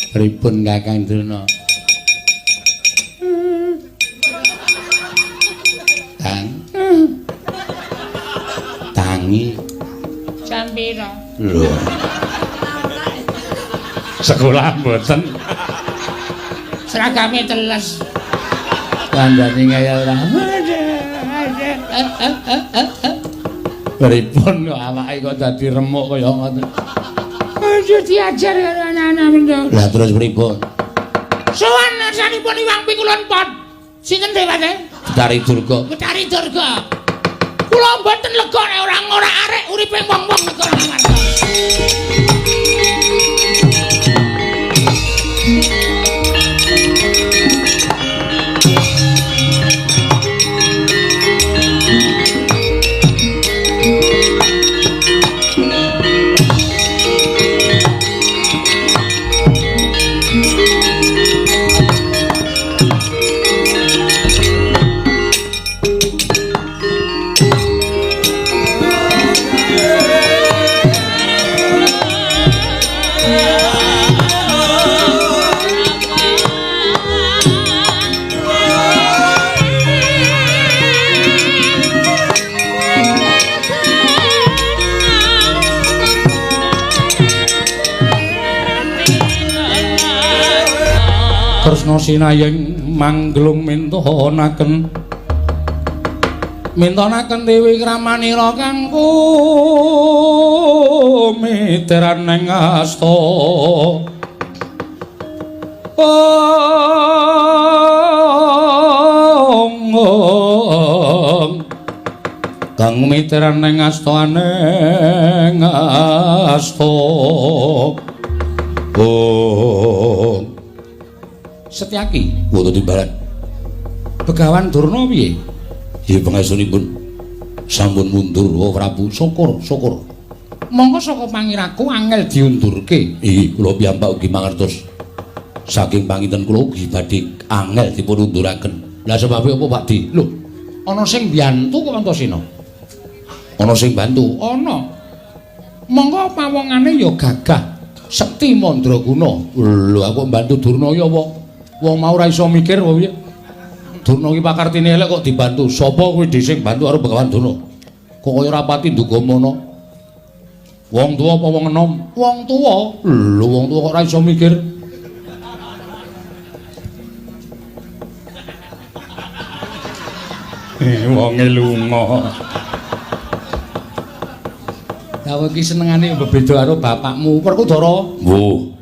Pripun Kakang Drona? Tangi. Jam pira? Lho. Sekolah mboten. Seragame teles. Kandhane ngayal ra. Pripun kok awake kok dadi remuk kaya ngoten? Aja diajar karo anak-anak mendho. Lah terus pripun? Sowan sanipun Iwang Pikulun Pot. Sinten dewate? Betari Durga. Betari Durga. Kula mboten lega nek ora arek uripe wong-wong negara marga. Kresna sinayeng manglung mintonaken Dewi Kramanira kang kumiteran ing asta kang kumiteran ing astaning asta Setyaki, woto timbalan. Begawan Durna piye? Ya pangesunipun sampun mundur wa Prabu syukur. Monggo saka pangiraku angel diundurke. Nggih, kula piyambak ugi mangertos. Saking panginten kula ugi badhe angel dipun unduraken. Lah sebabe apa Pakdi? Lho, ana sing mbiyantu kok Antasena. Ana sing bantu? Ana. Monggo pawongane ya gagah. Sekti Mandraguna. Lho, aku mbantu Durna ya apa? Wong mau ora iso mikir wae piye. Durna iki pakartine elek kok dibantu. Sapa kuwi dhisik bantu karo Begawan Durna? Kok kaya ora pati ndugama. Wong tuwa apa wong enom? Wong tuwa. Lho wong tuwa kok ora iso mikir. Wonge lunga. Lah iki senengane bebeda karo bapakmu. Werkudara. Mbuh.